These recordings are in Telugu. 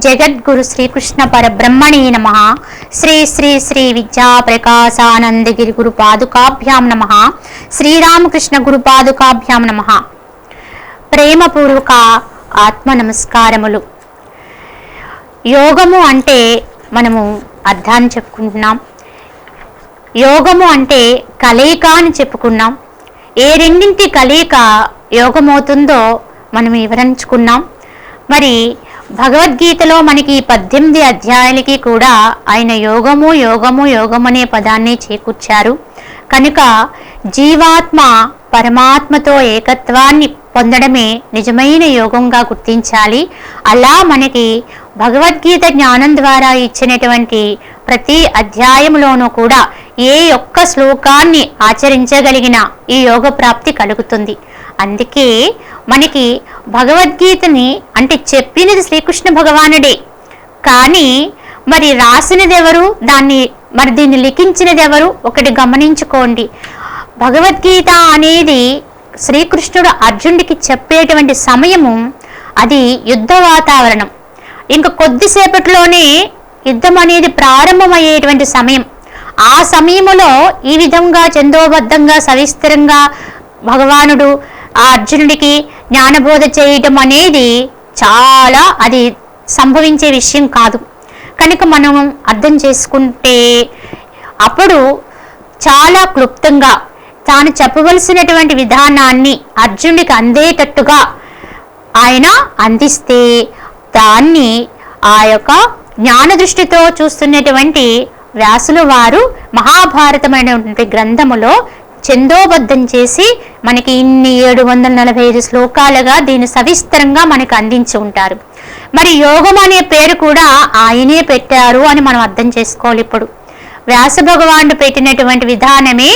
జగద్గురు శ్రీకృష్ణ పరబ్రహ్మణే నమః. శ్రీ శ్రీ శ్రీ విద్యా ప్రకాశానందగిరి గురు పాదుకాభ్యాం నమః. శ్రీరామకృష్ణ గురు పాదుకాభ్యాం నమః. ప్రేమపూర్వక ఆత్మ నమస్కారములు. యోగము అంటే మనము అర్థాన్ని చెప్పుకుంటున్నాం. యోగము అంటే కలయిక అని చెప్పుకున్నాం. ఏ రెండింటి కలయిక యోగమవుతుందో మనం వివరించుకున్నాం. మరి భగవద్గీతలో మనకి 18 అధ్యాయాలకి కూడా ఆయన యోగము యోగము యోగం అనే పదాన్ని చేకూర్చారు. కనుక జీవాత్మ పరమాత్మతో ఏకత్వాన్ని పొందడమే నిజమైన యోగంగా గుర్తించాలి. అలా మనకి భగవద్గీత జ్ఞానం ద్వారా ఇచ్చినటువంటి ప్రతి అధ్యాయంలోనూ కూడా ఏ ఒక్క శ్లోకాన్ని ఆచరించగలిగిన ఈ యోగ ప్రాప్తి కలుగుతుంది. అందుకే మనకి భగవద్గీతని అంటే చెప్పినది శ్రీకృష్ణ భగవానుడే, కానీ మరి రాసినది ఎవరు, దీన్ని లిఖించినది ఎవరు ఒకటి గమనించుకోండి. భగవద్గీత అనేది శ్రీకృష్ణుడు అర్జునుడికి చెప్పేటువంటి సమయము అది యుద్ధ వాతావరణం. ఇంకా కొద్దిసేపట్లోనే యుద్ధం అనేది ప్రారంభమయ్యేటువంటి సమయం. ఆ సమయంలో ఈ విధంగా చందోబద్ధంగా సవిస్తరంగా భగవానుడు ఆ అర్జునుడికి జ్ఞానబోధ చేయటం అనేది చాలా అది సంభవించే విషయం కాదు. కనుక మనం అర్థం చేసుకుంటే అప్పుడు చాలా క్లుప్తంగా తాను చెప్పవలసినటువంటి విధానాన్ని అర్జునుడికి అందేటట్టుగా ఆయన అందిస్తే దాన్ని ఆ యొక్క జ్ఞాన దృష్టితో చూస్తున్నటువంటి వ్యాసుల వారు మహాభారతమైనటువంటి గ్రంథములో చందోబద్ధం చేసి మనకి ఇన్ని 745 శ్లోకాలుగా దీన్ని సవిస్తరంగా మనకు అందించి ఉంటారు. మరి యోగం అనే పేరు కూడా ఆయనే పెట్టారు అని మనం అర్థం చేసుకోవాలి. ఇప్పుడు వ్యాస భగవానుడు పెట్టినటువంటి విధానమే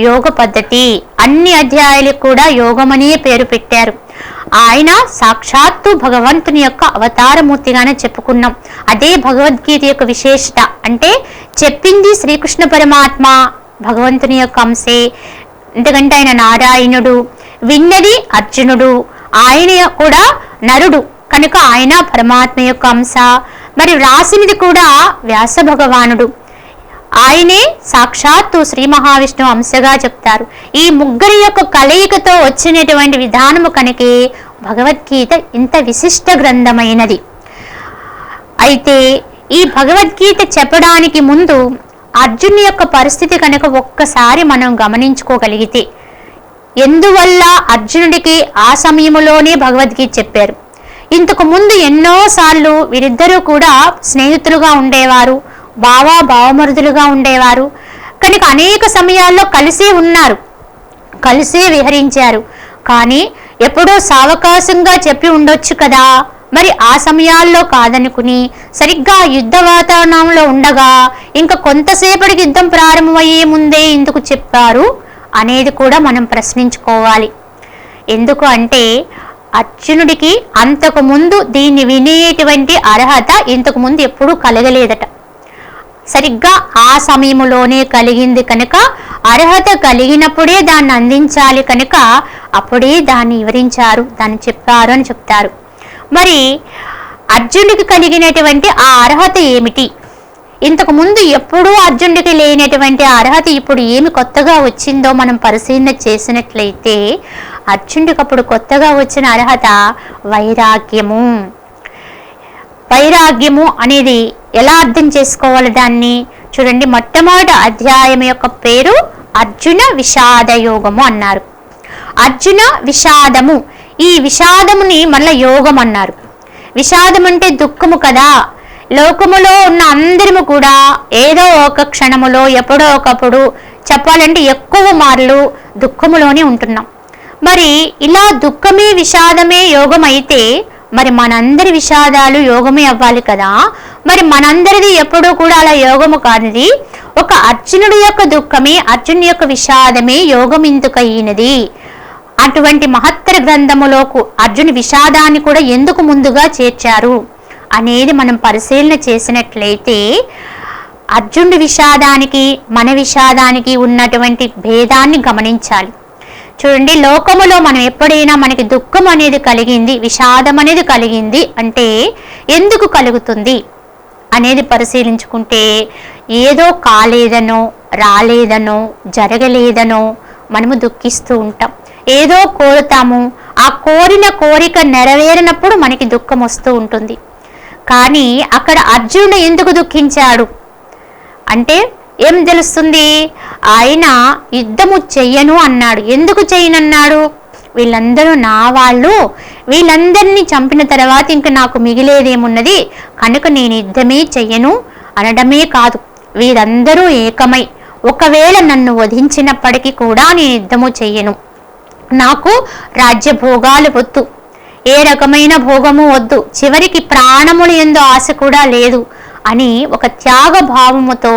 యోగ పద్ధతి. అన్ని అధ్యాయాలకు కూడా యోగం అనే పేరు పెట్టారు. ఆయన సాక్షాత్తు భగవంతుని యొక్క అవతారమూర్తిగానే చెప్పుకున్నాం. అదే భగవద్గీత యొక్క విశేషత. అంటే చెప్పింది శ్రీకృష్ణ పరమాత్మ భగవంతుని యొక్క అంశే, ఎందుకంటే ఆయన నారాయణుడు, విన్నది అర్జునుడు, ఆయన కూడా నరుడు కనుక ఆయన పరమాత్మ యొక్క అంశ. మరి రాసినది కూడా వ్యాస భగవానుడు, ఆయనే సాక్షాత్తు శ్రీ మహావిష్ణువు అంశగా చెప్తారు. ఈ ముగ్గురి యొక్క కలయికతో వచ్చినటువంటి విధానము కనుకే భగవద్గీత ఇంత విశిష్ట గ్రంథమైనది. అయితే ఈ భగవద్గీత చెప్పడానికి ముందు అర్జునుని యొక్క పరిస్థితి కనుక ఒక్కసారి మనం గమనించుకోగలిగితే, ఎందువల్ల అర్జునుడికి ఆ సమయంలోనే భగవద్గీత చెప్పారు. ఇంతకు ముందు ఎన్నోసార్లు వీరిద్దరూ కూడా స్నేహితులుగా ఉండేవారు, బావమరుదులుగా ఉండేవారు. కనుక అనేక సమయాల్లో కలిసే ఉన్నారు, కలిసే విహరించారు. కానీ ఎప్పుడో సావకాశంగా చెప్పి ఉండొచ్చు కదా, మరి ఆ సమయాల్లో కాదనుకుని సరిగ్గా యుద్ధ వాతావరణంలో ఉండగా ఇంకా కొంతసేపటికి యుద్ధం ప్రారంభమయ్యే ముందే ఎందుకు చెప్పారు అనేది కూడా మనం ప్రశ్నించుకోవాలి. ఎందుకు అంటే అర్జునుడికి అంతకు ముందు దీన్ని వినేటువంటి అర్హత ఇంతకు ముందు ఎప్పుడూ కలగలేదట. సరిగ్గా ఆ సమయంలోనే కలిగింది కనుక అర్హత కలిగినప్పుడే దాన్ని అందించాలి కనుక అప్పుడే దాన్ని వివరించారు, దాన్ని చెప్పారు అని చెప్తారు. మరి అర్జునుడికి కలిగినటువంటి ఆ అర్హత ఏమిటి? ఇంతకు ముందు ఎప్పుడూ అర్జునుడికి లేనటువంటి అర్హత ఇప్పుడు ఏమి కొత్తగా వచ్చిందో మనం పరిశీలన చేసినట్లయితే అర్జునుడికి అప్పుడు కొత్తగా వచ్చిన అర్హత వైరాగ్యము. వైరాగ్యము అనేది ఎలా అర్థం చేసుకోవాలి దాన్ని చూడండి. మొట్టమొదటి అధ్యాయం యొక్క పేరు అర్జున విషాద యోగము అన్నారు. అర్జున విషాదము, ఈ విషాదముని మళ్ళీ యోగం అన్నారు. విషాదం అంటే దుఃఖము కదా. లోకములో ఉన్న అందరము కూడా ఏదో ఒక క్షణములో ఎప్పుడో ఒకప్పుడు చెప్పాలంటే ఎక్కువ మార్లు దుఃఖములోనే ఉంటున్నాం. మరి ఇలా దుఃఖమే విషాదమే యోగం అయితే మరి మనందరి విషాదాలు యోగమే అవ్వాలి కదా. మరి మనందరిది ఎప్పుడూ కూడా అలా యోగము కానిది ఒక అర్జునుడి యొక్క దుఃఖమే, అర్జునుడి యొక్క విషాదమే యోగం ఎందుకయినది. అటువంటి మహత్తర గ్రంథములోకు అర్జుని విషాదాన్ని కూడా ఎందుకు ముందుగా చేర్చారు అనేది మనం పరిశీలన చేసినట్లయితే అర్జునుడి విషాదానికి మన విషాదానికి ఉన్నటువంటి భేదాన్ని గమనించాలి. చూడండి, లోకములో మనం ఎప్పుడైనా మనకి దుఃఖం అనేది కలిగింది, విషాదం అనేది కలిగింది అంటే ఎందుకు కలుగుతుంది అనేది పరిశీలించుకుంటే ఏదో కాలేదనో, రాలేదనో, జరగలేదనో మనము దుఃఖిస్తూ ఉంటాం. ఏదో కోరుతాము, ఆ కోరిన కోరిక నెరవేరినప్పుడు మనకి దుఃఖం వస్తూ ఉంటుంది. కానీ అక్కడ అర్జునుడు ఎందుకు దుఃఖించాడు అంటే ఏం తెలుస్తుంది? ఆయన యుద్ధము చెయ్యను అన్నాడు. ఎందుకు చెయ్యనన్నాడు? వీళ్ళందరూ నా వాళ్ళు, వీళ్ళందరినీ చంపిన తర్వాత ఇంక నాకు మిగిలేదేమున్నది, కనుక నేను యుద్ధమే చెయ్యను అనడమే కాదు, వీరందరూ ఏకమై ఒకవేళ నన్ను వధించినప్పటికీ కూడా నేను యుద్ధము చెయ్యను, నాకు రాజ్య భోగాలు వద్దు, ఏ రకమైన భోగము వద్దు, చివరికి ప్రాణములు యందు ఆశ కూడా లేదు అని ఒక త్యాగ భావముతో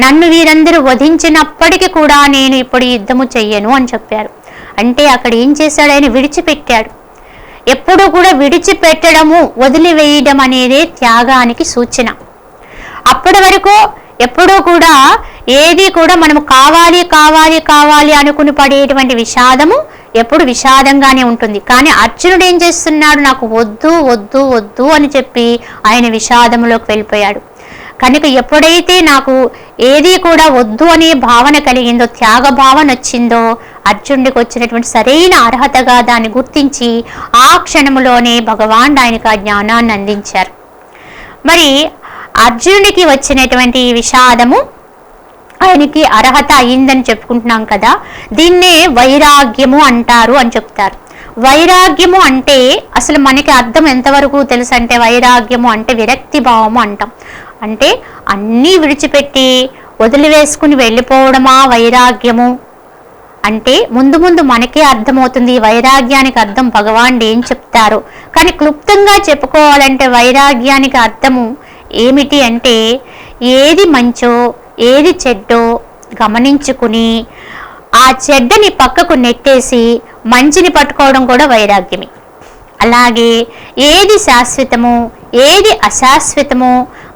నన్ను వీరందరూ వధించినప్పటికీ కూడా నేను ఇప్పుడు యుద్ధము చెయ్యను అని చెప్పారు. అంటే అక్కడ ఏం చేశాడు? ఆయన విడిచిపెట్టాడు. ఎప్పుడూ కూడా విడిచిపెట్టడము, వదిలివేయడం అనేది త్యాగానికి సూచన. అప్పటి వరకు ఎప్పుడూ కూడా ఏది కూడా మనము కావాలి కావాలి కావాలి అనుకుని పడేటువంటి విషాదము ఎప్పుడు విషాదంగానే ఉంటుంది. కానీ అర్జునుడు ఏం చేస్తున్నాడు? నాకు వద్దు వద్దు వద్దు అని చెప్పి ఆయన విషాదంలోకి వెళ్ళిపోయాడు. కనుక ఎప్పుడైతే నాకు ఏది కూడా వద్దు అనే భావన కలిగిందో, త్యాగ భావన వచ్చిందో, అర్జునుడికి వచ్చినటువంటి సరైన అర్హతగా దాన్ని గుర్తించి ఆ క్షణంలోనే భగవాన్ ఆయనకు ఆ జ్ఞానాన్ని అందించారు. మరి అర్జునుడికి వచ్చినటువంటి విషాదము ఆయనకి అర్హత అయిందని చెప్పుకుంటున్నాం కదా, దీన్నే వైరాగ్యము అంటారు అని చెప్తారు. వైరాగ్యము అంటే అసలు మనకి అర్థం ఎంతవరకు తెలుసు అంటే, వైరాగ్యము అంటే విరక్తి భావము అంటాం. అంటే అన్నీ విడిచిపెట్టి వదిలివేసుకుని వెళ్ళిపోవడమా వైరాగ్యము అంటే? ముందు ముందు మనకే అర్థమవుతుంది వైరాగ్యానికి అర్థం భగవానుడు ఏం చెప్తారు. కానీ క్లుప్తంగా చెప్పుకోవాలంటే వైరాగ్యానికి అర్థము ఏమిటి అంటే, ఏది మంచో ఏది చెడ్డో గమనించుకుని ఆ చెడ్డని పక్కకు నెట్టేసి మంచిని పట్టుకోవడం కూడా వైరాగ్యమే. అలాగే ఏది శాశ్వతమో ఏది అశాశ్వతమో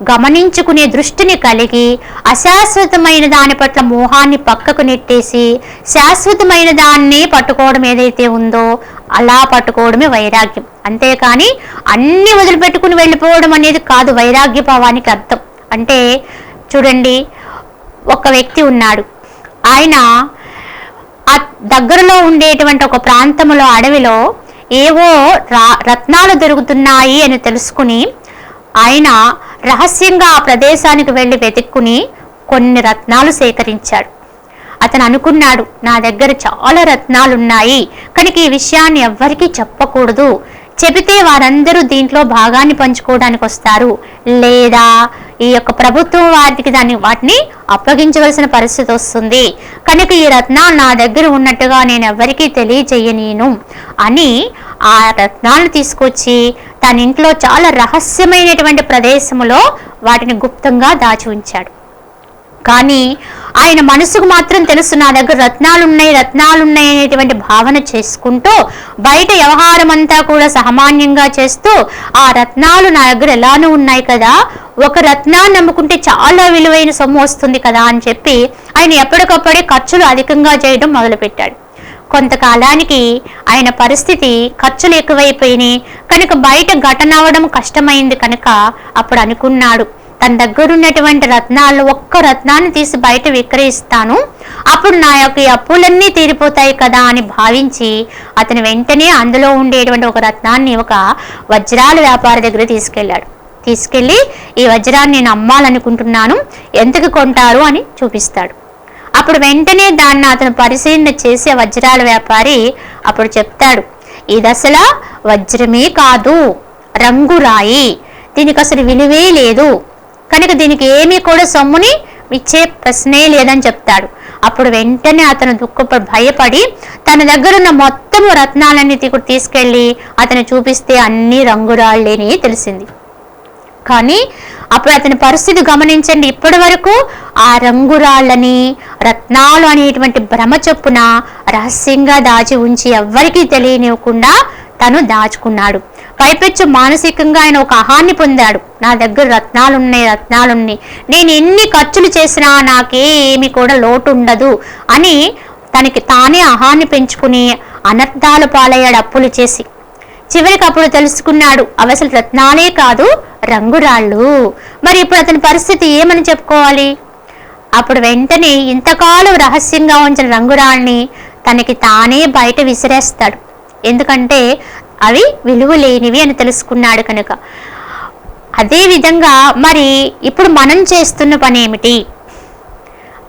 గమనించుకునే దృష్టిని కలిగి అశాశ్వతమైన దాని పట్ల మోహాన్ని పక్కకు నెట్టేసి శాశ్వతమైన దాన్ని పట్టుకోవడం ఏదైతే ఉందో అలా పట్టుకోవడమే వైరాగ్యం. అంతేకాని అన్ని వదిలిపెట్టుకుని వెళ్ళిపోవడం అనేది కాదు వైరాగ్య భావానికి అర్థం. అంటే చూడండి, ఒక వ్యక్తి ఉన్నాడు. ఆయన ఆ దగ్గరలో ఉండేటువంటి ఒక ప్రాంతంలో అడవిలో ఏవో రత్నాలు దొరుకుతున్నాయి అని తెలుసుకుని ఆయన రహస్యంగా ఆ ప్రదేశానికి వెళ్ళి వెతుక్కుని కొన్ని రత్నాలు సేకరించాడు. అతను అనుకున్నాడు, నా దగ్గర చాలా రత్నాలు ఉన్నాయి, కనుక ఈ విషయాన్ని ఎవ్వరికీ చెప్పకూడదు, చెబితే వారందరూ దీంట్లో భాగాన్ని పంచుకోవడానికి వస్తారు, లేదా ఈ యొక్క ప్రభుత్వం వాటిని అప్పగించవలసిన పరిస్థితి వస్తుంది, కనుక ఈ రత్నాలు నా దగ్గర ఉన్నట్టుగా నేను ఎవరికీ తెలియజేయనీను అని ఆ రత్నాలను తీసుకొచ్చి తన ఇంట్లో చాలా రహస్యమైనటువంటి ప్రదేశంలో వాటిని గుప్తంగా దాచి ఉంచాడు. కానీ ఆయన మనసుకు మాత్రం తెలుసు, నా దగ్గర రత్నాలున్నాయి అనేటువంటి భావన చేసుకుంటూ బయట వ్యవహారం అంతా కూడా సామాన్యంగా చేస్తూ ఆ రత్నాలు నా దగ్గర ఎలానూ ఉన్నాయి కదా, ఒక రత్నాన్ని నమ్ముకుంటే చాలా విలువైన సొమ్ము వస్తుంది కదా అని చెప్పి ఆయన ఎప్పటికప్పుడే ఖర్చులు అధికంగా చేయడం మొదలుపెట్టాడు. కొంతకాలానికి ఆయన పరిస్థితి ఖర్చులు ఎక్కువైపోయినాయి కనుక బయట ఘటన అవడం కష్టమైంది. కనుక అప్పుడు అనుకున్నాడు, తన దగ్గర ఉన్నటువంటి రత్నాలు ఒక్క రత్నాన్ని తీసి బయట విక్రయిస్తాను, అప్పుడు నా యొక్క అప్పులన్నీ తీరిపోతాయి కదా అని భావించి అతను వెంటనే అందులో ఉండేటువంటి ఒక రత్నాన్ని ఒక వజ్రాల వ్యాపారి దగ్గర తీసుకెళ్ళి ఈ వజ్రాన్ని నేను అమ్మాలనుకుంటున్నాను, ఎంతకు కొంటారు అని చూపిస్తాడు. అప్పుడు వెంటనే దాన్ని అతను పరిశీలన చేసే వజ్రాల వ్యాపారి అప్పుడు చెప్తాడు, ఇది అసలు వజ్రమే కాదు, రంగురాయి, దీనికి అసలు విలువే లేదు, కనుక దీనికి ఏమీ కూడా సొమ్ముని ఇచ్చే ప్రశ్నే లేదని చెప్తాడు. అప్పుడు వెంటనే అతను భయపడి తన దగ్గర ఉన్న మొత్తము రత్నాలన్నీ తీసుకెళ్ళి అతను చూపిస్తే అన్ని రంగురాళ్ళని తెలిసింది. కానీ అప్పుడు అతని పరిస్థితి గమనించండి, ఇప్పటి వరకు ఆ రంగురాళ్ళని రత్నాలు అనేటువంటి భ్రమ చొప్పున రహస్యంగా దాచి ఉంచి ఎవ్వరికీ తెలియనివ్వకుండా తను దాచుకున్నాడు. పైపెచ్చు మానసికంగా ఆయన ఒక అహాన్ని పొందాడు, నా దగ్గర రత్నాలున్నాయి, నేను ఎన్ని ఖర్చులు చేసినా నాకేమి కూడా లోటు ఉండదు అని తనకి తానే అహాన్ని పెంచుకుని అనర్థాలు పాలయ్యాడు అప్పులు చేసి. చివరికి అప్పుడు తెలుసుకున్నాడు అవి అసలు రత్నాలే కాదు, రంగురాళ్ళు. మరి ఇప్పుడు అతని పరిస్థితి ఏమని చెప్పుకోవాలి? అప్పుడు వెంటనే ఇంతకాలం రహస్యంగా ఉంచిన రంగురాళ్ళని తనకి తానే బయట విసిరేస్తాడు. ఎందుకంటే అవి విలువ లేనివి అని తెలుసుకున్నాడు కనుక. అదే విధంగా మరి ఇప్పుడు మనం చేస్తున్న పని ఏమిటి?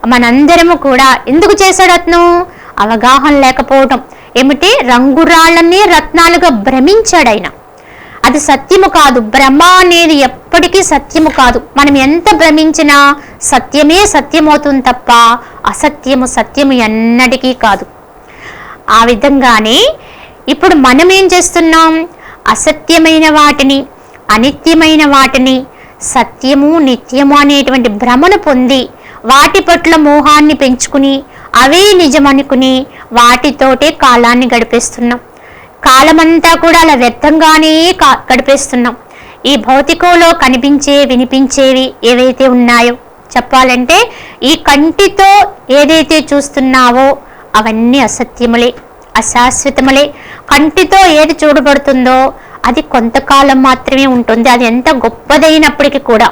మనందరము కూడా ఎందుకు చేశాడు అతను? అవగాహన లేకపోవడం. ఏమిటి? రంగురాళ్ళని రత్నాలుగా భ్రమించాడు ఆయన. అది సత్యము కాదు. భ్రమ అనేది ఎప్పటికీ సత్యము కాదు. మనం ఎంత భ్రమించినా సత్యమే సత్యమవుతుంది తప్ప అసత్యము సత్యము ఎన్నటికీ కాదు. ఆ విధంగానే ఇప్పుడు మనం ఏం చేస్తున్నాం? అసత్యమైన వాటిని, అనిత్యమైన వాటిని సత్యము నిత్యము అనేటువంటి భ్రమను పొంది వాటి పట్ల మోహాన్ని పెంచుకుని అవే నిజమనుకుని వాటితోటే కాలాన్ని గడిపేస్తున్నాం. కాలమంతా కూడా అలా వ్యర్థంగానే గడిపేస్తున్నాం. ఈ భౌతికంలో కనిపించే వినిపించేవి ఏవైతే ఉన్నాయో చెప్పాలంటే ఈ కంటితో ఏదైతే చూస్తున్నావో అవన్నీ అసత్యములే, అశాశ్వతములే. కంటితో ఏది చూడబడుతుందో అది కొంతకాలం మాత్రమే ఉంటుంది. అది ఎంత గొప్పదైనప్పటికీ కూడా,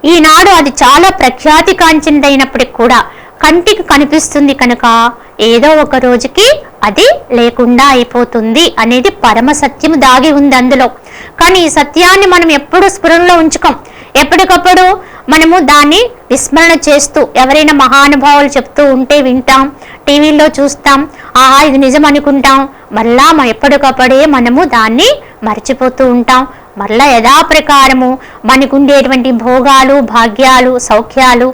ఈనాడు అది చాలా ప్రఖ్యాతి కాంచినదైనప్పటికీ కూడా కంటికి కనిపిస్తుంది కనుక ఏదో ఒక రోజుకి అది లేకుండా అయిపోతుంది అనేది పరమ సత్యము దాగి ఉంది అందులో. కానీ ఈ సత్యాన్ని మనం ఎప్పుడూ స్ఫురణలో ఉంచుకోం. ఎప్పటికప్పుడు మనము దాన్ని విస్మరణ చేస్తూ ఎవరైనా మహానుభావులు చెప్తూ ఉంటే వింటాం, టీవీల్లో చూస్తాం, ఇది నిజం అనుకుంటాం. మళ్ళా ఎప్పటికప్పుడే మనము దాన్ని మర్చిపోతూ ఉంటాం. మళ్ళా యథాప్రకారము మనకు ఉండేటువంటి భోగాలు, భాగ్యాలు, సౌఖ్యాలు,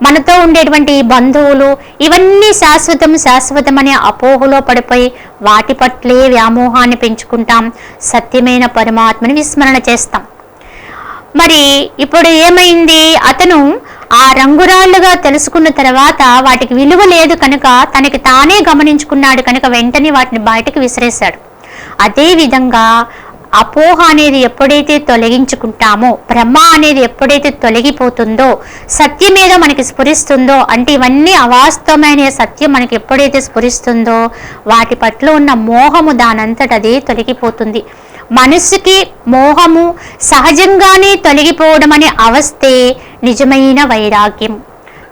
మనతో ఉండేటువంటి బంధువులు ఇవన్నీ శాశ్వతం అనే అపోహలో పడిపోయి వాటి పట్లే వ్యామోహాన్ని పెంచుకుంటాం. సత్యమైన పరమాత్మని విస్మరణ చేస్తాం. మరి ఇప్పుడు ఏమైంది? అతను ఆ రంగురాళ్ళుగా తెలుసుకున్న తర్వాత వాటికి విలువ లేదు కనుక తనకి తానే గమనించుకున్నాడు కనుక వెంటనే వాటిని బయటకు విసిరేశాడు. అదే విధంగా అపోహ అనేది ఎప్పుడైతే తొలగించుకుంటామో, భ్రమ అనేది ఎప్పుడైతే తొలగిపోతుందో, సత్యం మీద మనకి స్ఫురిస్తుందో, అంటే ఇవన్నీ అవాస్తవమైన సత్యం మనకి ఎప్పుడైతే స్ఫురిస్తుందో వాటి పట్ల ఉన్న మోహము దానంతటదే తొలగిపోతుంది. మనసుకి మోహము సహజంగానే తొలగిపోవడం అనే అవస్థే నిజమైన వైరాగ్యం.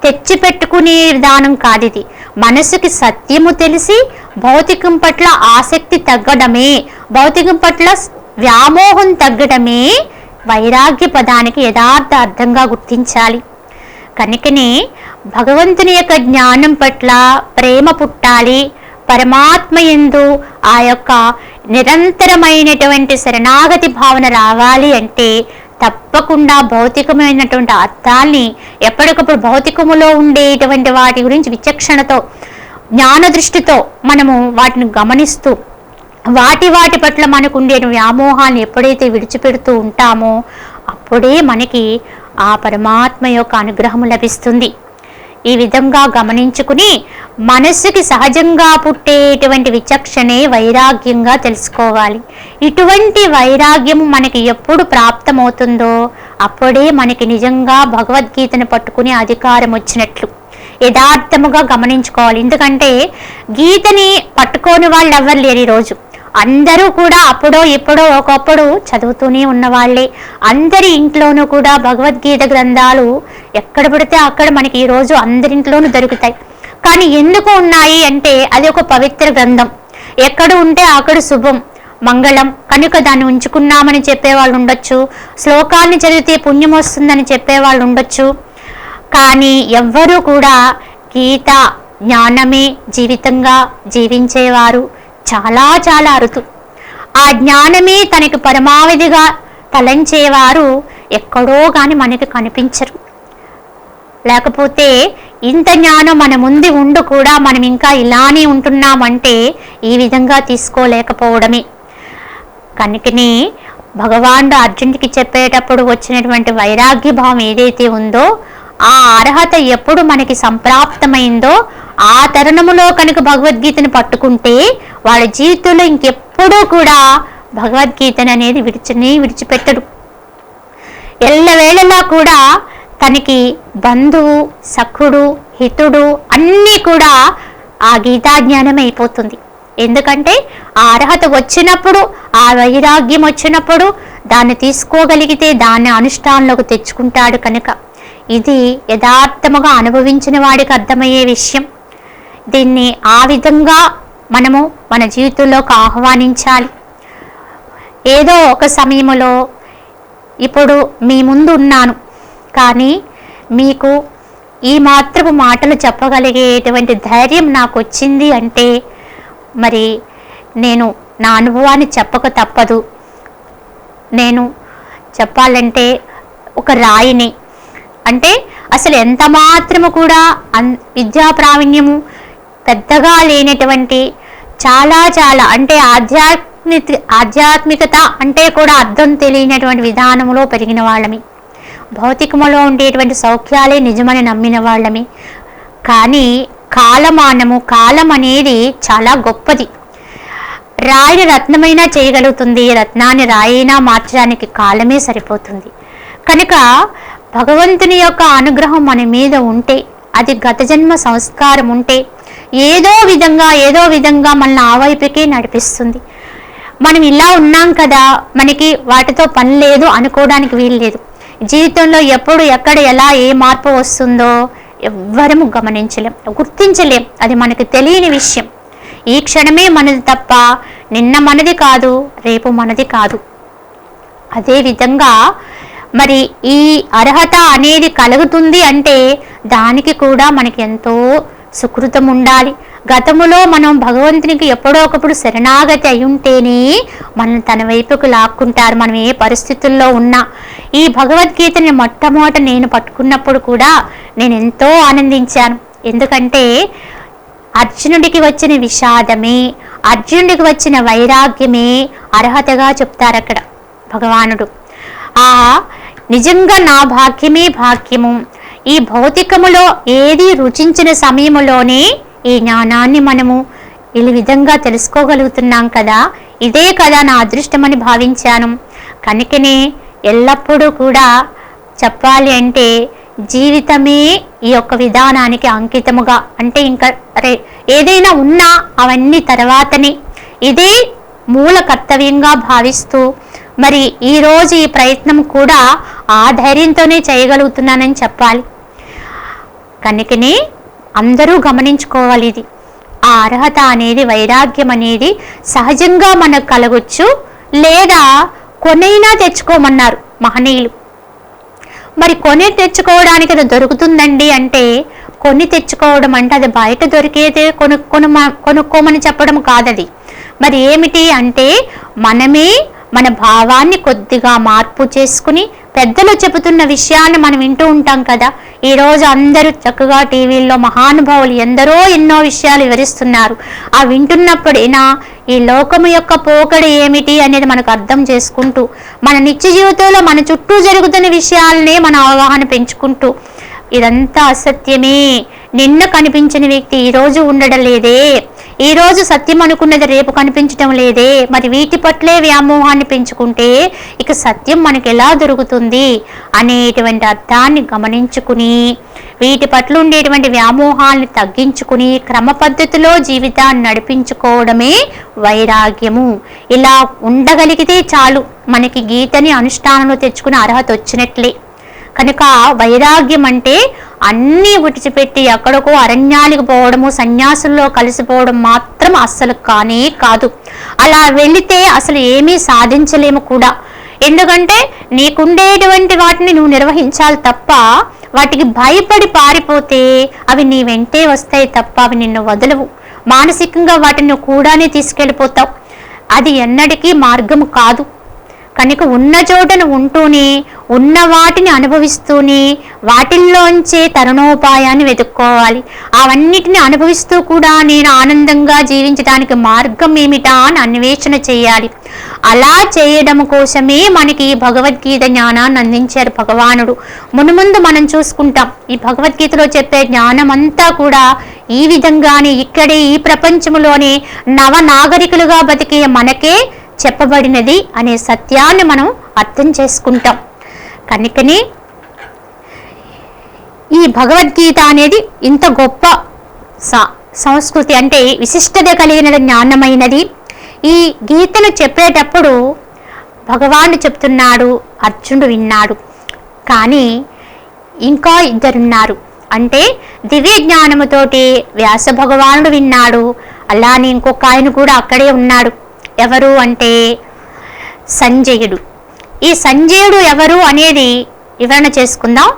తెచ్చిపెట్టుకునే విధానం కాదిది. మనసుకి సత్యము తెలిసి భౌతికం పట్ల ఆసక్తి తగ్గడమే, భౌతికం పట్ల వ్యామోహం తగ్గడమే వైరాగ్య పదానికి యథార్థ అర్థంగా గుర్తించాలి. కనుకనే భగవంతుని యొక్క జ్ఞానం పట్ల ప్రేమ పుట్టాలి. పరమాత్మ యందు ఆ యొక్క నిరంతరమైనటువంటి శరణాగతి భావన రావాలి అంటే తప్పకుండా భౌతికమైనటువంటి అర్థాల్ని ఎప్పటికప్పుడు భౌతికములో ఉండేటువంటి వాటి గురించి విచక్షణతో, జ్ఞాన దృష్టితో మనము వాటిని గమనిస్తూ వాటి పట్ల మనకు ఉండే వ్యామోహాన్ని ఎప్పుడైతే విడిచిపెడుతూ ఉంటామో అప్పుడే మనకి ఆ పరమాత్మ యొక్క అనుగ్రహం లభిస్తుంది. ఈ విధంగా గమనించుకుని మనస్సుకి సహజంగా పుట్టేటువంటి విచక్షణే వైరాగ్యంగా తెలుసుకోవాలి. ఇటువంటి వైరాగ్యం మనకి ఎప్పుడు ప్రాప్తమవుతుందో అప్పుడే మనకి నిజంగా భగవద్గీతను పట్టుకునే అధికారం వచ్చినట్లు యథార్థముగా గమనించుకోవాలి. ఎందుకంటే గీతని పట్టుకోని వాళ్ళు ఎవరు లేరు ఈరోజు. అందరూ కూడా అప్పుడో ఇప్పుడో ఒకప్పుడు చదువుతూనే ఉన్నవాళ్లే. అందరి ఇంట్లోనూ కూడా భగవద్గీత గ్రంథాలు ఎక్కడ పడితే అక్కడ మనకి ఈరోజు అందరింట్లోనూ దొరుకుతాయి. కానీ ఎందుకు ఉన్నాయి అంటే అది ఒక పవిత్ర గ్రంథం. ఎక్కడ ఉంటే అక్కడ శుభం, మంగళం కనుక దాన్ని ఉంచుకున్నామని చెప్పేవాళ్ళు ఉండొచ్చు, శ్లోకాన్ని చదివితే పుణ్యం వస్తుందని చెప్పేవాళ్ళు ఉండొచ్చు. కానీ ఎవ్వరూ కూడా గీత జ్ఞానమే జీవితంగా జీవించేవారు చాలా చాలా అరుదు. ఆ జ్ఞానమే తనకి పరమావధిగా తలంచేవారు ఎక్కడో కానీ మనకి కనిపించరు. లేకపోతే ఇంత జ్ఞానం మన ముందు ఉండు కూడా మనం ఇంకా ఇలానే ఉంటున్నామంటే ఈ విధంగా తీసుకోలేకపోవడమే. కనుకనే భగవానుడు అర్జునుడికి చెప్పేటప్పుడు వచ్చినటువంటి వైరాగ్య భావం ఏదైతే ఉందో ఆ అర్హత ఎప్పుడు మనకి సంప్రాప్తమైందో ఆ తరుణములో కనుక భగవద్గీతను పట్టుకుంటే వాళ్ళ జీవితంలో ఇంకెప్పుడూ కూడా భగవద్గీతను అనేది విడిచిపెట్టడు. ఎల్లవేళలా కూడా తనకి బంధువు, సఖుడు, హితుడు అన్నీ కూడా ఆ గీతా జ్ఞానం అయిపోతుంది. ఎందుకంటే ఆ అర్హత వచ్చినప్పుడు, ఆ వైరాగ్యం వచ్చినప్పుడు దాన్ని తీసుకోగలిగితే దాన్ని అనుష్ఠానంలోకి తెచ్చుకుంటాడు. కనుక ఇది యథార్థముగా అనుభవించిన వాడికి అర్థమయ్యే విషయం. దీన్ని ఆ విధంగా మనము మన జీవితంలోకి ఆహ్వానించాలి. ఏదో ఒక సమయంలో ఇప్పుడు మీ ముందు ఉన్నాను, కానీ మీకు ఈ మాత్రపు మాటలు చెప్పగలిగేటువంటి ధైర్యం నాకు వచ్చింది అంటే మరి నేను నా అనుభవాన్ని చెప్పక తప్పదు. నేను చెప్పాలంటే ఒక రాయిని, అంటే అసలు ఎంత మాత్రము కూడా విద్యా ప్రావీణ్యము పెద్దగా లేనటువంటి చాలా అంటే ఆధ్యాత్మికత అంటే కూడా అర్థం తెలియనటువంటి విధానంలో పెరిగిన వాళ్ళమి, భౌతికములో ఉండేటువంటి సౌఖ్యాలే నిజమని నమ్మిన వాళ్ళమి. కానీ కాలం అనేది చాలా గొప్పది. రాయిని రత్నమైనా చేయగలుగుతుంది, రత్నాన్ని రాయినా మార్చడానికి కాలమే సరిపోతుంది. కనుక భగవంతుని యొక్క అనుగ్రహం మన మీద ఉంటే, అది గత జన్మ సంస్కారం ఉంటే ఏదో విధంగా మనల్ని ఆ వైపుకే నడిపిస్తుంది. మనం ఇలా ఉన్నాం కదా, మనకి వాటితో పని లేదు అనుకోవడానికి వీలు లేదు. జీవితంలో ఎప్పుడు ఎక్కడ ఎలా ఏ మార్పు వస్తుందో ఎవ్వరము గమనించలేం, గుర్తించలేం. అది మనకి తెలియని విషయం. ఈ క్షణమే మనది తప్ప నిన్న మనది కాదు, రేపు మనది కాదు. అదేవిధంగా మరి ఈ అర్హత అనేది కలుగుతుంది అంటే దానికి కూడా మనకి ఎంతో సుకృతం ఉండాలి. గతములో మనం భగవంతునికి ఎప్పుడో ఒకప్పుడు శరణాగతి అయి ఉంటేనే మనం తన వైపుకు లాక్కుంటారు. మనం ఏ పరిస్థితుల్లో ఉన్నా. ఈ భగవద్గీతని మొట్టమొదట నేను పట్టుకున్నప్పుడు కూడా నేను ఎంతో ఆనందించాను. ఎందుకంటే అర్జునుడికి వచ్చిన విషాదమే, అర్జునుడికి వచ్చిన వైరాగ్యమే అర్హతగా చెప్తారు అక్కడ భగవానుడు. నిజంగా నా భాగ్యమే భాగ్యము. ఈ భౌతికములో ఏది రుచించిన సమయంలోనే ఈ జ్ఞానాన్ని మనము ఈ విధంగా తెలుసుకోగలుగుతున్నాం కదా, ఇదే కదా నా అదృష్టమని భావించాను. కనుకనే ఎల్లప్పుడూ కూడా చెప్పాలి అంటే జీవితమే ఈ యొక్క విధానానికి అంకితముగా, అంటే ఇంకా ఏదైనా ఉన్నా అవన్నీ తర్వాతనే, ఇదే మూల కర్తవ్యంగా భావిస్తూ మరి ఈరోజు ఈ ప్రయత్నం కూడా ఆ ధైర్యంతోనే చేయగలుగుతున్నానని చెప్పాలి. కనుకనే అందరూ గమనించుకోవాలి. ఇది ఆ అర్హత అనేది, వైరాగ్యం అనేది సహజంగా మనకు కలగొచ్చు, లేదా కొనైనా తెచ్చుకోమన్నారు మహనీయులు. మరి కొని తెచ్చుకోవడానికి అది దొరుకుతుందండి అంటే, కొని తెచ్చుకోవడం అంటే అది బయట దొరికేదే కొనుక్కోమని చెప్పడం కాదది. మరి ఏమిటి అంటే మనమే మన భావాన్ని కొద్దిగా మార్పు చేసుకుని, పెద్దలు చెబుతున్న విషయాన్ని మనం వింటూ ఉంటాం కదా. ఈరోజు అందరూ చక్కగా టీవీల్లో మహానుభావులు ఎందరో ఎన్నో విషయాలు వివరిస్తున్నారు. ఆ వింటున్నప్పుడైనా ఈ లోకము యొక్క పోకడ ఏమిటి అనేది మనకు అర్థం చేసుకుంటూ, మన నిత్య జీవితంలో మన చుట్టూ జరుగుతున్న విషయాలనే మన అవగాహన పెంచుకుంటూ, ఇదంతా అసత్యమే, నిన్న కనిపించిన వ్యక్తి ఈరోజు ఉండడం లేదే, ఈరోజు సత్యం అనుకున్నది రేపు కనిపించడం లేదే, మరి వీటి పట్లే వ్యామోహాన్ని పెంచుకుంటే ఇక సత్యం మనకు ఎలా దొరుకుతుంది అనేటువంటి అర్థాన్ని గమనించుకుని, వీటి పట్ల ఉండేటువంటి వ్యామోహాన్ని తగ్గించుకుని క్రమ పద్ధతిలో జీవితాన్ని నడిపించుకోవడమే వైరాగ్యము. ఇలా ఉండగలిగితే చాలు, మనకి గీతని అనుష్ఠానంలో తెచ్చుకునే అర్హత వచ్చినట్లే. కనుక వైరాగ్యం అంటే అన్నీ విడిచిపెట్టి ఎక్కడికో అరణ్యాలకు పోవడము, సన్యాసుల్లో కలిసిపోవడం మాత్రం అస్సలు కానే కాదు. అలా వెళితే అసలు ఏమీ సాధించలేము కూడా. ఎందుకంటే నీకుండేటువంటి వాటిని నువ్వు నిర్వహించాలి తప్ప, వాటికి భయపడి పారిపోతే అవి నీ వెంటే వస్తాయి తప్ప అవి నిన్ను వదలవు. మానసికంగా వాటిని కూడానే తీసుకెళ్ళిపోతావు. అది ఎన్నటికీ మార్గము కాదు. కనుక ఉన్న చోటను ఉంటూనే, ఉన్న వాటిని అనుభవిస్తూనే వాటిల్లోంచే తరుణోపాయాన్ని వెతుక్కోవాలి. అవన్నిటిని అనుభవిస్తూ కూడా నేను ఆనందంగా జీవించడానికి మార్గం ఏమిటా అని అన్వేషణ చేయాలి. అలా చేయడం కోసమే మనకి ఈ భగవద్గీత జ్ఞానాన్ని అందించారు భగవానుడు. మునుముందు మనం చూసుకుంటాం, ఈ భగవద్గీతలో చెప్పే జ్ఞానం అంతా కూడా ఈ విధంగానే ఇక్కడే ఈ ప్రపంచంలోనే నవనాగరికులుగా బతికే మనకే చెప్పబడినది అనే సత్యాన్ని మనం అర్థం చేసుకుంటాం. కనుకనే ఈ భగవద్గీత అనేది ఇంత గొప్ప సంస్కృతి అంటే విశిష్టత కలిగిన జ్ఞానమైనది. ఈ గీతను చెప్పేటప్పుడు భగవానుడు చెప్తున్నాడు, అర్జునుడు విన్నాడు. కానీ ఇంకా ఇద్దరున్నారు. అంటే దివ్య జ్ఞానముతోటి వ్యాస భగవానుడు విన్నాడు, అలానే ఇంకొక ఆయన కూడా అక్కడే ఉన్నాడు. ఎవరు అంటే సంజయుడు. ఈ సంజయుడు ఎవరు అనేది వివరణ చేసుకుందాం.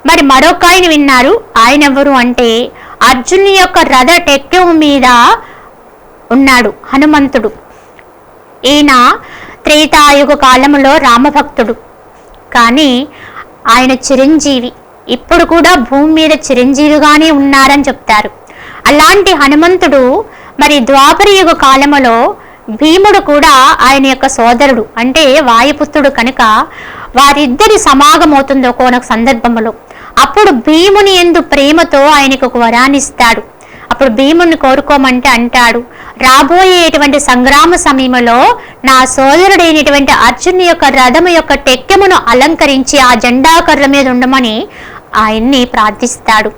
మరి మరొక ఆయన విన్నారు. ఆయన ఎవరు అంటే అర్జునుని యొక్క రథ టెక్కము మీద ఉన్నాడు హనుమంతుడు. ఈయన త్రేతాయుగ కాలంలో రామభక్తుడు, కానీ ఆయన చిరంజీవి, ఇప్పుడు కూడా భూమి మీద చిరంజీవిగానే ఉన్నారని చెప్తారు. అలాంటి హనుమంతుడు మరి ద్వాపర యుగ కాలములో భీముడు కూడా ఆయన యొక్క సోదరుడు, అంటే వాయుపుత్రుడు కనుక వారిద్దరి సమాగమవుతుంది ఒక్కొక్క సందర్భంలో. అప్పుడు భీముని యందు ప్రేమతో ఆయనకు ఒక వరాన్ని ఇస్తాడు. అప్పుడు భీముని కోరుకోమంటే అంటాడు, రాబోయేటువంటి సంగ్రామ సమయంలో నా సోదరుడైనటువంటి అర్జునుని యొక్క రథము యొక్క టెక్కెమును అలంకరించి ఆ జెండాకర్ర మీద ఉండమని ఆయన్ని ప్రార్థిస్తాడు.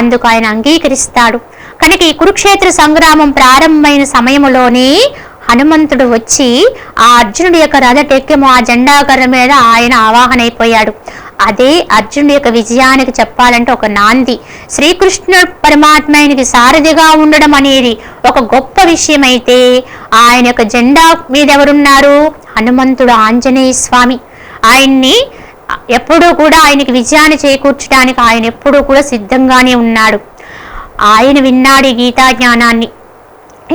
అందుకు ఆయన అంగీకరిస్తాడు. కనుక ఈ కురుక్షేత్ర సంగ్రామం ప్రారంభమైన సమయంలోనే హనుమంతుడు వచ్చి ఆ అర్జునుడి యొక్క రథ టెక్కెము ఆ జెండాకర్ర మీద ఆయన ఆవాహన అయిపోయాడు. అదే అర్జునుడి యొక్క విజయానికి చెప్పాలంటే ఒక నాంది. శ్రీకృష్ణ పరమాత్మ ఆయనకి సారథిగా ఉండడం అనేది ఒక గొప్ప విషయం అయితే, ఆయన యొక్క జెండా మీద ఎవరున్నారు? హనుమంతుడు, ఆంజనేయ స్వామి. ఆయన్ని ఎప్పుడూ కూడా ఆయనకి విజయాన్ని చేకూర్చడానికి ఆయన ఎప్పుడూ కూడా సిద్ధంగానే ఉన్నాడు. ఆయన విన్నాడు ఈ గీతా జ్ఞానాన్ని.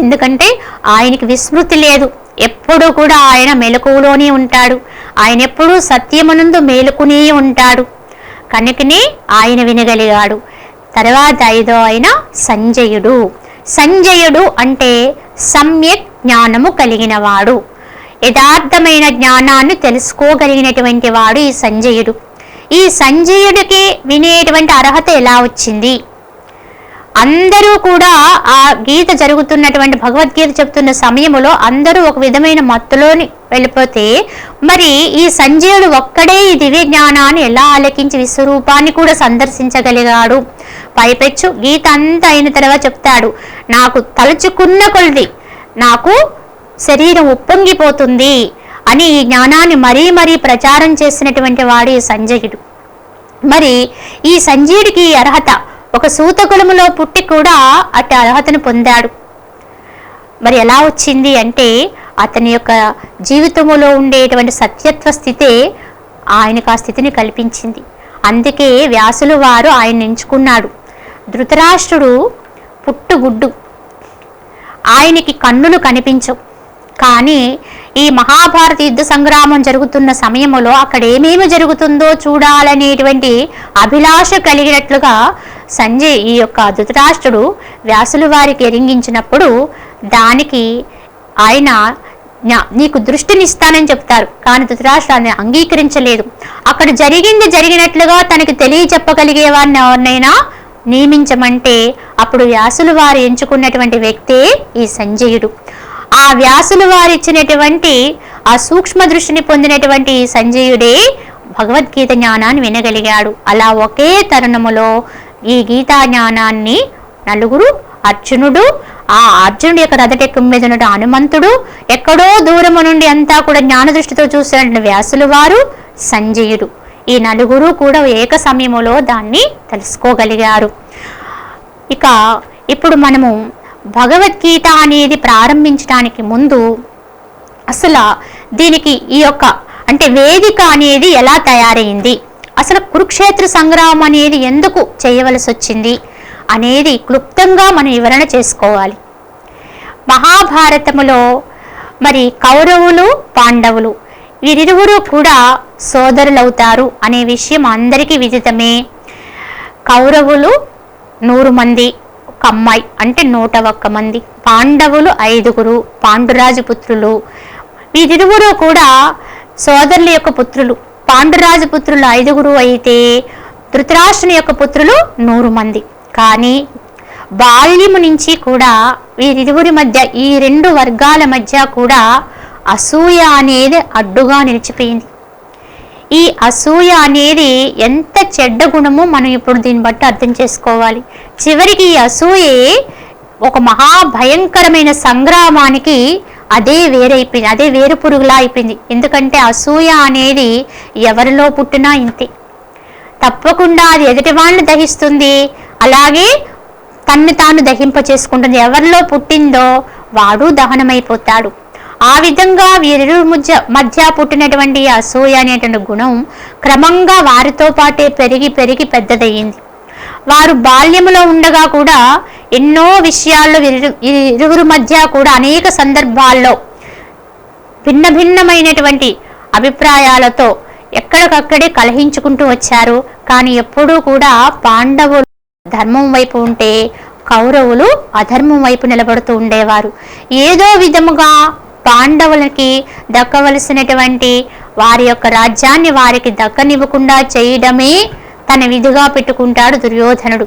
ఎందుకంటే ఆయనకి విస్మృతి లేదు, ఎప్పుడూ కూడా ఆయన మెలకువలోనే ఉంటాడు. ఆయన ఎప్పుడూ సత్యమునందు మేలుకునే ఉంటాడు. కనుకనే ఆయన వినగలిగాడు. తర్వాత ఐదో ఆయన సంజయుడు. సంజయుడు అంటే సమ్యక్ జ్ఞానము కలిగినవాడు, యథార్థమైన జ్ఞానాన్ని తెలుసుకోగలిగినటువంటి వాడు ఈ సంజయుడు. ఈ సంజయుడికి వినేటువంటి అర్హత ఎలా వచ్చింది? అందరూ కూడా ఆ గీత జరుగుతున్నటువంటి భగవద్గీత చెప్తున్న సమయంలో అందరూ ఒక విధమైన మత్తులోని వెళ్ళిపోతే, మరి ఈ సంజయుడు ఒక్కడే ఈ దివ్య జ్ఞానాన్ని ఎలా ఆలకించి విశ్వరూపాన్ని కూడా సందర్శించగలిగాడు? పైపెచ్చు గీత అంతా అయిన తర్వాత చెప్తాడు, నాకు తలుచుకున్న కొలది నాకు శరీరం ఉప్పొంగిపోతుంది అని ఈ జ్ఞానాన్ని మరీ మరీ ప్రచారం చేసినటువంటి వాడు ఈ సంజయుడు. మరి ఈ సంజయుడికి అర్హత, ఒక సూతకులములో పుట్టి కూడా అటు అర్హతను పొందాడు. మరి ఎలా వచ్చింది అంటే అతని యొక్క జీవితములో ఉండేటువంటి సత్యత్వ స్థితే ఆయనకు ఆ స్థితిని కల్పించింది. అందుకే వ్యాసులు వారు ఆయన ఎంచుకున్నాడు. ధృతరాష్ట్రుడు పుట్టుగుడ్డు, ఆయనకి కన్నులు కనిపించవు. కానీ ఈ మహాభారత యుద్ధ సంగ్రామం జరుగుతున్న సమయంలో అక్కడ ఏమేమి జరుగుతుందో చూడాలనేటువంటి అభిలాష కలిగినట్లుగా ఈ యొక్క ధృతరాష్ట్రుడు వ్యాసుల వారికి ఎరింగించినప్పుడు దానికి ఆయన నీకు దృష్టిని ఇస్తానని చెప్తారు. కానీ ధృతరాష్ట్రాన్ని అంగీకరించలేదు. అక్కడ జరిగినట్లుగా తనకి తెలియచెప్పగలిగే వారిని ఎవరినైనా నియమించమంటే అప్పుడు వ్యాసులు వారు ఎంచుకున్నటువంటి వ్యక్తే ఈ సంజయుడు. ఆ వ్యాసులు వారు ఇచ్చినటువంటి ఆ సూక్ష్మ దృష్టిని పొందినటువంటి సంజయుడే భగవద్గీత జ్ఞానాన్ని వినగలిగాడు. అలా ఒకే తరుణములో ఈ గీతా జ్ఞానాన్ని నలుగురు, అర్జునుడు, ఆ అర్జునుడి యొక్క రథటెక్కం మీద ఉన్న హనుమంతుడు, ఎక్కడో దూరము నుండి అంతా కూడా జ్ఞాన దృష్టితో చూసినటువంటి వ్యాసులు వారు, సంజయుడు, ఈ నలుగురు కూడా ఏక సమయములో దాన్ని తెలుసుకోగలిగారు. ఇక ఇప్పుడు మనము భగవద్గీత అనేది ప్రారంభించడానికి ముందు అసలు దీనికి ఈ యొక్క అంటే వేదిక అనేది ఎలా తయారైంది, అసలు కురుక్షేత్ర సంగ్రామం అనేది ఎందుకు చేయవలసి వచ్చింది అనేది క్లుప్తంగా మనం వివరణ చేసుకోవాలి. మహాభారతములో మరి కౌరవులు, పాండవులు వీరిరువురు కూడా సోదరులవుతారు అనే విషయం అందరికీ విదితమే. కౌరవులు 100 మంది, ఒక అమ్మాయి అంటే 101 మంది. పాండవులు 5గురు, పాండురాజు పుత్రులు. వీరిరువురు కూడా సోదరుల యొక్క పుత్రులు. పాండురాజు పుత్రులు 5గురు అయితే ధృతరాష్ట్రుని యొక్క పుత్రులు 100 మంది. కానీ బాల్యము నుంచి కూడా వీరిరువురి మధ్య, ఈ 2 వర్గాల మధ్య కూడా అసూయ అనేది అడ్డుగా నిలిచిపోయింది. ఈ అసూయ అనేది ఎంత చెడ్డ గుణమో మనం ఇప్పుడు దీన్ని బట్టి అర్థం చేసుకోవాలి. చివరికి ఈ అసూయే ఒక మహాభయంకరమైన సంగ్రామానికి అదే వేరైపోయింది, అదే వేరు పురుగులా అయిపోయింది. ఎందుకంటే అసూయ అనేది ఎవరిలో పుట్టినా ఇంతే, తప్పకుండా అది ఎదుటి వాళ్ళని దహిస్తుంది, అలాగే తన్ను తాను దహింప చేసుకుంటుంది. ఎవరిలో పుట్టిందో వాడు దహనమైపోతాడు. ఆ విధంగా వీరిరు మధ్య పుట్టినటువంటి అసూయ అనేటువంటి గుణం క్రమంగా వారితో పాటే పెరిగి పెరిగి పెద్దదయ్యింది. వారు బాల్యములో ఉండగా కూడా ఎన్నో విషయాల్లో ఇరువురు మధ్య కూడా అనేక సందర్భాల్లో భిన్న భిన్నమైనటువంటి అభిప్రాయాలతో ఎక్కడికక్కడే కలహించుకుంటూ వచ్చారు. కానీ ఎప్పుడూ కూడా పాండవులు ధర్మం వైపు ఉంటే కౌరవులు అధర్మం వైపు నిలబడుతూ ఉండేవారు. ఏదో విధముగా పాండవులకి దక్కవలసినటువంటి వారి యొక్క రాజ్యాన్ని వారికి దక్కనివ్వకుండా చేయడమే తన విధిగా పెట్టుకుంటాడు దుర్యోధనుడు.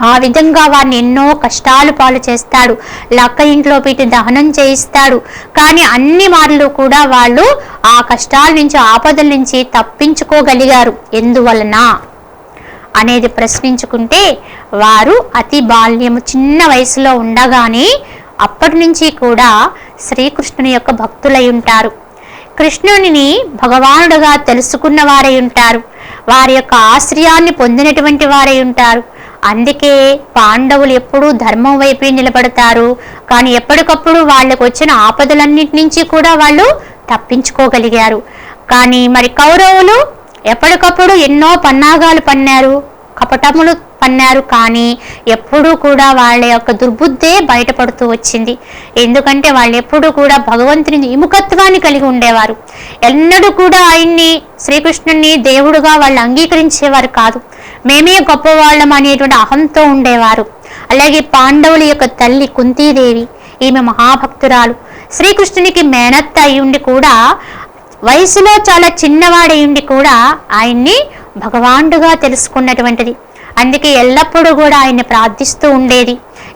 ఆ విధంగా వారిని ఎన్నో కష్టాలు పాలు చేస్తాడు, లక్క ఇంట్లో పెట్టి దహనం చేయిస్తాడు. కానీ అన్ని మార్లు కూడా వాళ్ళు ఆ కష్టాల నుంచి, ఆపదల నుంచి తప్పించుకోగలిగారు. ఎందువలన అనేది ప్రశ్నించుకుంటే, వారు అతి బాల్యము చిన్న వయసులో ఉండగానే అప్పటి నుంచి కూడా శ్రీకృష్ణుని యొక్క భక్తులై ఉంటారు. కృష్ణుని భగవానుడుగా తెలుసుకున్న వారై ఉంటారు. వారి యొక్క ఆశ్రయాన్ని పొందినటువంటి వారై ఉంటారు. అందుకే పాండవులు ఎప్పుడూ ధర్మం వైపే నిలబడతారు. కానీ ఎప్పటికప్పుడు వాళ్ళకు వచ్చిన ఆపదలన్నిటి నుంచి కూడా వాళ్ళు తప్పించుకోగలిగారు. కానీ మరి కౌరవులు ఎప్పటికప్పుడు ఎన్నో పన్నాగాలు పన్నారు, కపటములు పన్నారు. కానీ ఎప్పుడూ కూడా వాళ్ళ యొక్క దుర్బుద్ధే బయటపడుతూ వచ్చింది. ఎందుకంటే వాళ్ళు ఎప్పుడూ కూడా భగవంతుని విముఖత్వాన్ని కలిగి ఉండేవారు. ఎన్నడూ కూడా ఆయన్ని, శ్రీకృష్ణుని దేవుడుగా వాళ్ళు అంగీకరించేవారు కాదు. మేమే గొప్పవాళ్ళం అనేటువంటి అహంతో ఉండేవారు. అలాగే పాండవుల యొక్క తల్లి కుంతీదేవి, ఈమె మహాభక్తురాలు, శ్రీకృష్ణునికి మేనత్త అయి ఉండి కూడా, వయసులో చాలా చిన్నవాడై ఉండి కూడా ఆయన్ని భగవానుడుగా తెలుసుకున్నటువంటిది. అందుకే ఎల్లప్పుడూ కూడా ఆయన్ని ప్రార్థిస్తూ ఉండేది.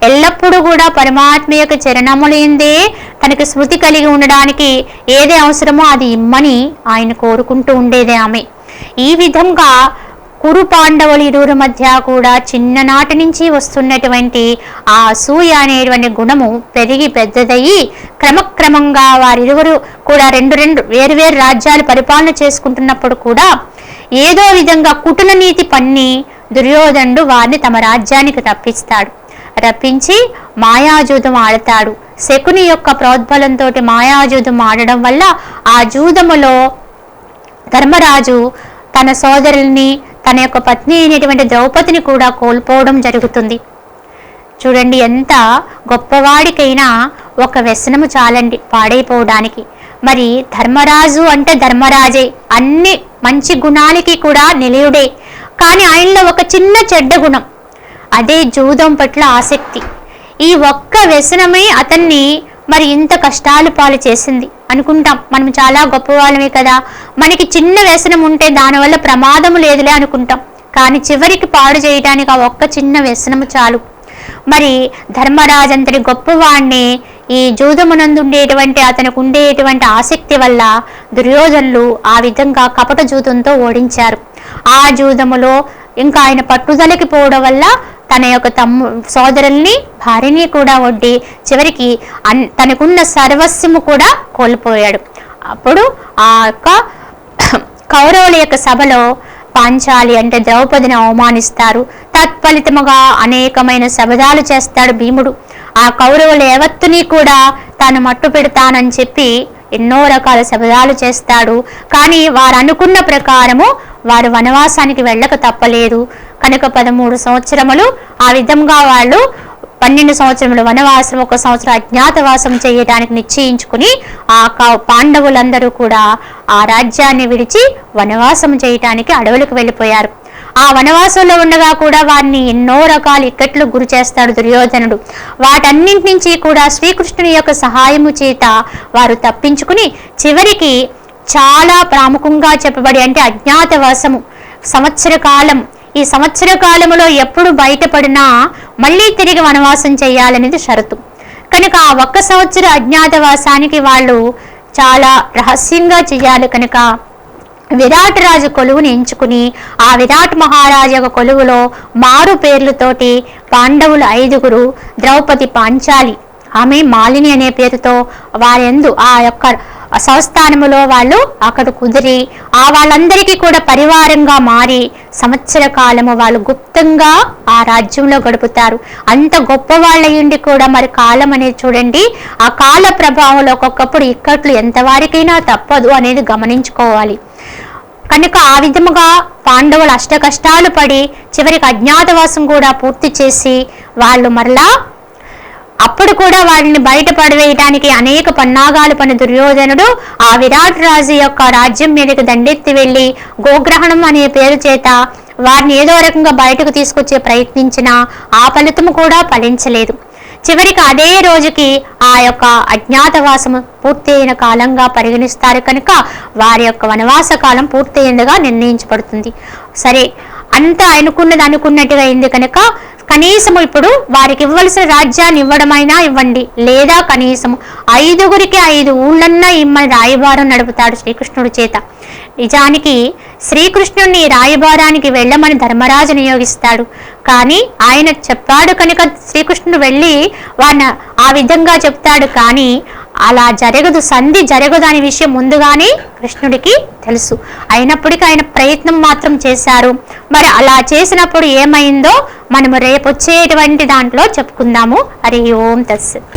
ఎల్లప్పుడూ కూడా పరమాత్మ యొక్క చరణములందే తనకి స్మృతి కలిగి ఉండడానికి ఏది అవసరమో అది ఇమ్మని ఆయన కోరుకుంటూ ఉండేది ఆమె. ఈ విధంగా కురు పాండవులు ఇరువురి మధ్య కూడా చిన్ననాటి నుంచి వస్తున్నటువంటి ఆ అసూయ అనేటువంటి గుణము పెరిగి పెద్దదయ్యి క్రమక్రమంగా వారిరువురు కూడా రెండు వేరువేరు రాజ్యాలు పరిపాలన చేసుకుంటున్నప్పుడు కూడా ఏదో విధంగా కుటుల నీతి పన్ని దుర్యోధనుడు వారిని తమ రాజ్యానికి రప్పించి మాయాజూదం ఆడతాడు. శకుని యొక్క ప్రోద్బలంతో మాయాజూదం ఆడడం వల్ల ఆ జూదములో ధర్మరాజు తన సోదరుల్ని, తన యొక్క పత్ని అయినటువంటి ద్రౌపదిని కూడా కోల్పోవడం జరుగుతుంది. చూడండి, ఎంత గొప్పవాడికైనా ఒక వ్యసనము చాలండి పాడైపోవడానికి. మరి ధర్మరాజు అంటే ధర్మరాజే, అన్ని మంచి గుణాలకి కూడా నిలయుడే. కానీ ఆయనలో ఒక చిన్న చెడ్డ గుణం, అదే జూదం పట్ల ఆసక్తి. ఈ ఒక్క వ్యసనమే అతన్ని మరి ఇంత కష్టాలు పాలు చేసింది అనుకుంటాం. మనం చాలా గొప్పవాళ్ళమే కదా, మనకి చిన్న వ్యసనం ఉంటే దానివల్ల ప్రమాదం లేదులే అనుకుంటాం. కానీ చివరికి పాడు చేయడానికి ఆ ఒక్క చిన్న వ్యసనము చాలు. మరి ధర్మరాజు అంతటి గొప్పవాణ్ణి ఈ జూదమునందు ఉండేటువంటి, అతనికి ఉండేటువంటి ఆసక్తి వల్ల దుర్యోధనులు ఆ విధంగా కపట జూదంతో ఓడించారు. ఆ జూదములో ఇంకా ఆయన పట్టుదలకి పోవడం వల్ల తన యొక్క సోదరుల్ని, భార్యని కూడా ఒడ్డి చివరికి తనకున్న సర్వస్వము కూడా కోల్పోయాడు. అప్పుడు ఆ యొక్క కౌరవుల యొక్క సభలో పాంచాలి అంటే ద్రౌపదిని అవమానిస్తారు. తత్ఫలితముగా అనేకమైన శబదాలు చేస్తాడు భీముడు. ఆ కౌరవులు యావత్తుని కూడా తాను మట్టు పెడతానని చెప్పి ఎన్నో రకాల శబదాలు చేస్తాడు. కానీ వారు అనుకున్న ప్రకారము వారు వనవాసానికి వెళ్ళక తప్పలేదు. కనుక 13 సంవత్సరములు ఆ విధంగా వాళ్ళు 12 సంవత్సరములు వనవాసం, 1 సంవత్సరం అజ్ఞాతవాసం చేయడానికి నిశ్చయించుకుని ఆ పాండవులందరూ కూడా ఆ రాజ్యాన్ని విడిచి వనవాసం చేయటానికి అడవులకు వెళ్ళిపోయారు. ఆ వనవాసంలో ఉండగా కూడా వారిని ఎన్నో రకాల ఇక్కట్లు గురి చేస్తాడు దుర్యోధనుడు. వాటన్నింటి నుంచి కూడా శ్రీకృష్ణుని యొక్క సహాయము చేత వారు తప్పించుకుని చివరికి చాలా ప్రాముఖ్యంగా చెప్పబడి అంటే అజ్ఞాతవాసము సంవత్సర కాలం. ఈ సంవత్సర కాలంలో ఎప్పుడు బయటపడినా మళ్ళీ తిరిగి వనవాసం చేయాలనేది షరతు. కనుక ఆ 1 సంవత్సర అజ్ఞాతవాసానికి వాళ్ళు చాలా రహస్యంగా చేయాలి. కనుక విరాట్ రాజు కొలువుని ఎంచుకుని ఆ విరాట్ మహారాజు యొక్క కొలువులో మారు పేర్లతోటి పాండవులు 5, ద్రౌపది పాంచాలి, ఆమె మాలిని అనే పేరుతో వారెందు ఆ యొక్క సంస్థానములో వాళ్ళు అక్కడ కుదిరి ఆ వాళ్ళందరికీ కూడా పరివారంగా మారి సంవత్సర కాలము వాళ్ళు గుప్తంగా ఆ రాజ్యంలో గడుపుతారు. అంత గొప్ప వాళ్ళయుండి కూడా మరి కాలం అనేది చూడండి, ఆ కాల ప్రభావంలో ఒక్కొక్కప్పుడు ఇక్కట్లు ఎంతవారికైనా తప్పదు అనేది గమనించుకోవాలి. కనుక ఆ విధముగా పాండవులు అష్ట కష్టాలు పడి చివరికి అజ్ఞాతవాసం కూడా పూర్తి చేసి వాళ్ళు మరలా అప్పుడు కూడా వారిని బయట పడవేయడానికి అనేక పన్నాగాలు పని దుర్యోధనుడు ఆ విరాట్ రాజు యొక్క రాజ్యం మీదకి దండెత్తి వెళ్ళి గోగ్రహణం అనే పేరు చేత వారిని ఏదో రకంగా బయటకు తీసుకొచ్చే ప్రయత్నించినా ఆ ఫలితము కూడా ఫలించలేదు. చివరికి అదే రోజుకి ఆ యొక్క అజ్ఞాతవాసము పూర్తి అయిన కాలంగా పరిగణిస్తారు కనుక వారి యొక్క వనవాస కాలం పూర్తయిందిగా నిర్ణయించబడుతుంది. సరే, అంతా అనుకున్నట్టుగా అయింది కనుక కనీసము ఇప్పుడు వారికి ఇవ్వాల్సిన రాజ్యాన్ని ఇవ్వడమైనా ఇవ్వండి, లేదా కనీసం 5గురికి 5 ఊళ్ళన్నా ఇమ్మని రాయబారం నడుపుతాడు శ్రీకృష్ణుడి చేత. నిజానికి శ్రీకృష్ణుడిని రాయబారానికి వెళ్ళమని ధర్మరాజు నియోగిస్తాడు. కానీ ఆయన చెప్పాడు కనుక శ్రీకృష్ణుడు వెళ్ళి వారిని ఆ విధంగా చెప్తాడు. కానీ అలా జరగదు, సంధి జరగదు అనే విషయం ముందుగానే కృష్ణుడికి తెలుసు. అయినప్పటికీ ఆయన ప్రయత్నం మాత్రం చేశారు. మరి అలా చేసినప్పుడు ఏమైందో మనము రేపు వచ్చేటువంటి దాంట్లో చెప్పుకుందాము. హరి ఓం తస్సత్.